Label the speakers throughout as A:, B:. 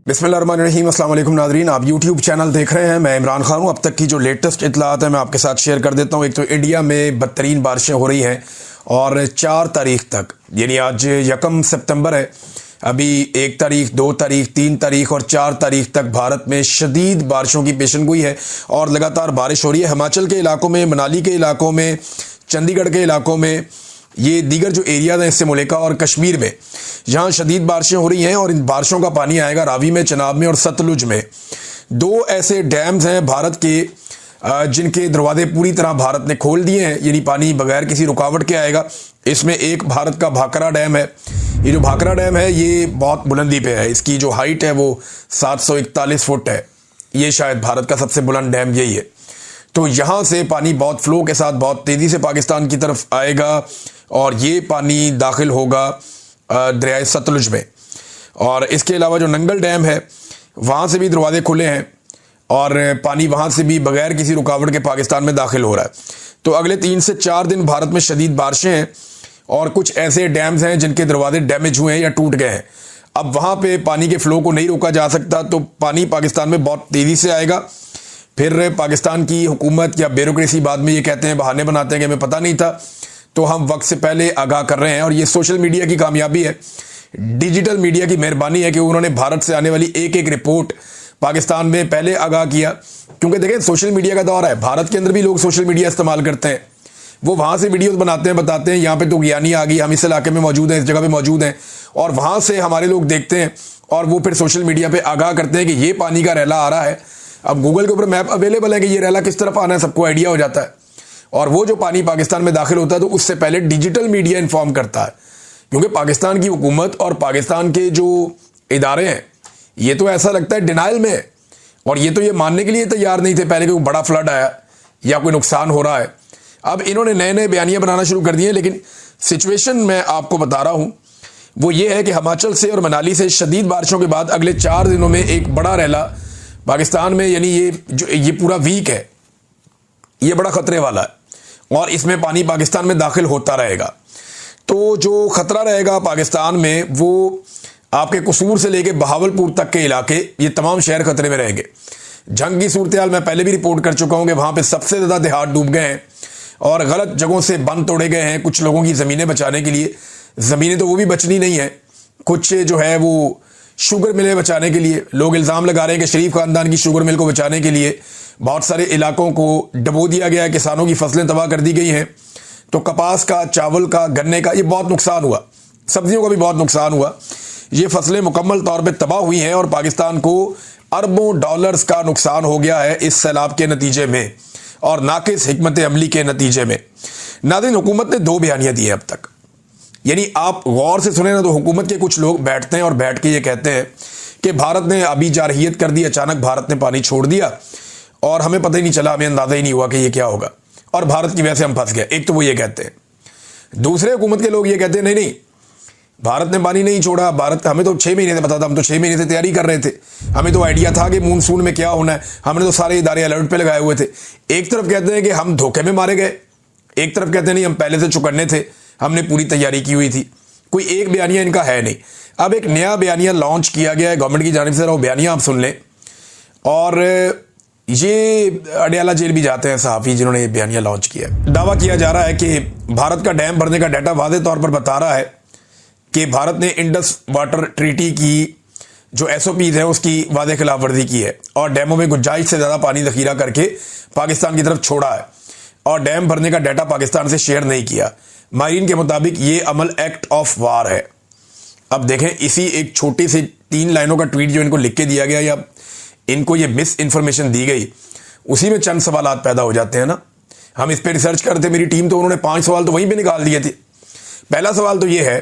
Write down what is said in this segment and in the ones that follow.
A: बिस्मिल्लाहिर्रहमानिर्रहीम। अस्सलाम वालेकुम नाज़रीन, आप यूट्यूब चैनल देख रहे हैं। मैं इमरान खान हूँ। अब तक की जो लेटेस्ट इतलात है मैं आपके साथ शेयर कर देता हूँ। एक तो इंडिया में बदतरीन बारिशें हो रही हैं और 4 तारीख तक, यानी आज 1 सितंबर है, अभी 1 तारीख, 2 तारीख, 3 तारीख और 4 तारीख तक भारत में शदीद बारिशों की पेशनगोई है और लगातार बारिश हो रही है। हिमाचल के इलाकों में, मनाली के इलाकों में, चंडीगढ़ के इलाकों में, ये दीगर जो एरियाज हैं इससे मुल्का और कश्मीर में, जहाँ शदीद बारिशें हो रही हैं और इन बारिशों का पानी आएगा रावी में, चनाब में और सतलुज में। 2 ऐसे डैम्स हैं भारत के जिनके दरवाजे पूरी तरह भारत ने खोल दिए हैं, यानी पानी बगैर किसी रुकावट के आएगा। इसमें एक भारत का भाखरा डैम है। ये जो भाखरा डैम है ये बहुत बुलंदी पे है, इसकी जो हाइट है वो 741 फुट है। ये शायद भारत का सबसे बुलंद डैम यही है। तो यहाँ से पानी बहुत फ्लो के साथ बहुत तेज़ी से पाकिस्तान की तरफ आएगा और ये पानी दाखिल होगा दरियाए सतलुज में। और इसके अलावा जो नंगल डैम है वहाँ से भी दरवाजे खुले हैं और पानी वहाँ से भी बगैर किसी रुकावट के पाकिस्तान में दाखिल हो रहा है। तो अगले 3 से 4 दिन भारत में शदीद बारिशें हैं और कुछ ऐसे डैम्स हैं जिनके दरवाजे डैमेज हुए हैं या टूट गए हैं। अब वहाँ पे पानी के फ्लो को नहीं रोका जा सकता, तो पानी पाकिस्तान में बहुत तेज़ी से आएगा। फिर पाकिस्तान की हुकूमत या ब्यूरोक्रेसी बाद में ये कहते हैं, बहाने बनाते हैं कि हमें पता नहीं था, तो हम वक्त से पहले आगाह कर रहे हैं। और ये सोशल मीडिया की कामयाबी है, डिजिटल मीडिया की मेहरबानी है कि उन्होंने भारत से आने वाली एक एक रिपोर्ट पाकिस्तान में पहले आगाह किया। क्योंकि देखें, सोशल मीडिया का दौर है, भारत के अंदर भी लोग सोशल मीडिया इस्तेमाल करते हैं। वो वहाँ से वीडियोस बनाते हैं, बताते हैं यहाँ पे तो ज्ञानी आ गई, हम इस इलाके में मौजूद हैं, इस जगह पे मौजूद हैं, और वहाँ से हमारे लोग देखते हैं और वो फिर सोशल मीडिया पे आगाह करते हैं कि ये पानी का रैला आ रहा है। अब गूगल के ऊपर मैप अवेलेबल है कि ये रैला किस तरफ आना है, सबको आइडिया हो जाता है। और वो जो पानी पाकिस्तान में दाखिल होता है तो उससे पहले डिजिटल मीडिया इन्फॉर्म करता है, क्योंकि पाकिस्तान की हुकूमत और पाकिस्तान के जो इदारे हैं ये तो ऐसा लगता है डिनाइल में है, और ये तो ये मानने के लिए तैयार नहीं थे पहले कि कोई बड़ा फ्लड आया या कोई नुकसान हो रहा है। अब इन्होंने नए नए बयानियां बनाना शुरू कर दिए हैं, लेकिन सिचुएशन मैं आपको बता रहा हूं वो ये है कि हिमाचल से और मनाली से शदीद बारिशों के बाद अगले 4 दिनों में एक बड़ा रैला पाकिस्तान में, यानी ये पूरा वीक है, ये बड़ा खतरे वाला है और इसमें पानी पाकिस्तान में दाखिल होता रहेगा। तो जो खतरा रहेगा पाकिस्तान में वो आपके कसूर से लेके बहावलपुर तक के इलाके, ये तमाम शहर खतरे में रहेंगे। जंग की सूरत हाल मैं पहले भी रिपोर्ट कर चुका हूं कि वहां पे सबसे ज्यादा देहात डूब गए हैं और गलत जगहों से बंद तोड़े गए हैं कुछ लोगों की ज़मीनें बचाने के लिए। ज़मीनें तो वो भी बचनी नहीं है, कुछ जो है वो शुगर मिलें बचाने के लिए। लोग इल्ज़ाम लगा रहे हैं कि शरीफ खानदान की शुगर मिल को बचाने के लिए बहुत सारे इलाकों को डबो दिया गया है, किसानों की फसलें तबाह कर दी गई हैं। तो कपास का, चावल का, गन्ने का ये बहुत नुकसान हुआ, सब्जियों का भी बहुत नुकसान हुआ। ये फसलें मुकम्मल तौर पे तबाह हुई हैं और पाकिस्तान को अरबों डॉलर्स का नुकसान हो गया है इस सैलाब के नतीजे में और नाकिस हिकमत अमली के नतीजे में। नाज़रीन, हुकूमत ने 2 बयानियां दी हैं अब तक, यानी आप गौर से सुने ना तो हुकूमत के कुछ लोग बैठते हैं और बैठ के ये कहते हैं कि भारत ने अभी जारहियत कर दी, अचानक भारत ने पानी छोड़ दिया और हमें पता ही नहीं चला, हमें अंदाजा ही नहीं हुआ कि ये क्या होगा और भारत की वजह से हम फंस गए। एक तो वो ये कहते हैं। दूसरे हुकूमत के लोग ये कहते हैं नहीं नहीं, भारत ने पानी नहीं छोड़ा, भारत, हमें तो 6 महीने से पता था, हम तो 6 महीने से तैयारी कर रहे थे, हमें तो आइडिया था कि मानसून में क्या होना है, हमने तो सारे इदारे अलर्ट पे लगाए हुए थे। एक तरफ कहते हैं कि हम धोखे में मारे गए, एक तरफ कहते हैं नहीं हम पहले से चुकन्ने थे, हमने पूरी तैयारी की हुई थी। कोई एक बयानिया इनका है नहीं। अब एक नया बयानिया लॉन्च किया गया है गवर्नमेंट की जानिब से, वो बयानिया आप सुन लें। और ये अडयाला जेल भी जाते हैं सहाफ़ी जिन्होंने ये बयानिया लॉन्च किया। दावा किया जा रहा है कि भारत का डैम भरने का डाटा वाज़े तौर पर बता रहा है कि भारत ने इंडस वाटर ट्रीटी की जो SOPs है उसकी वाज़े खिलाफ वर्जी की है और डैमों में गुंजाइश से ज़्यादा पानी ज़ख़ीरा करके पाकिस्तान की तरफ छोड़ा है और डैम भरने का डाटा पाकिस्तान से शेयर नहीं किया। माहिरीन के मुताबिक ये अमल एक्ट ऑफ वार है। अब देखें, इसी एक छोटी सी 3 लाइनों का ट्वीट जो इनको लिख के दिया गया या इनको ये मिस इन्फॉर्मेशन दी गई, उसी में चंद सवाल पैदा हो जाते हैं ना। हम इस पर रिसर्च करते, मेरी टीम तो उन्होंने 5 सवाल तो वहीं पे निकाल दिए थे। पहला सवाल तो ये है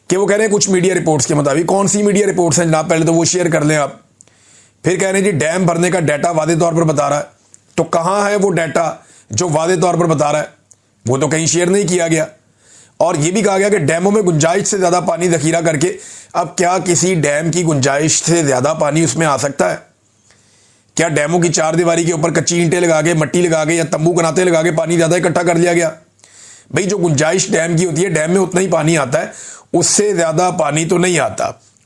A: कि वो कह रहे हैं कुछ मीडिया रिपोर्ट्स के मुताबिक, कौन सी मीडिया रिपोर्ट्स हैं जनाब, पहले तो वो शेयर कर लें आप। फिर कह रहे हैं जी डैम भरने का डाटा वादे तौर पर बता रहा है, तो कहाँ है वो डाटा जो वादे तौर पर बता रहा है? वो तो कहीं शेयर नहीं किया गया। और ये भी कहा गया कि डैमों में गुंजाइश से ज्यादा पानी जखीरा करके, अब क्या किसी डैम की गुंजाइश से ज्यादा पानी उसमें आ सकता है? क्या डैमों की 4 दीवारी के ऊपर कच्ची ईंटें लगा के, मट्टी लगा के या तंबू कनाते लगा के पानी ज्यादा इकट्ठा कर लिया गया? भाई जो गुंजाइश डैम की होती है, डैम में उतना ही पानी आता है, उससे ज्यादा पानी तो नहीं आता।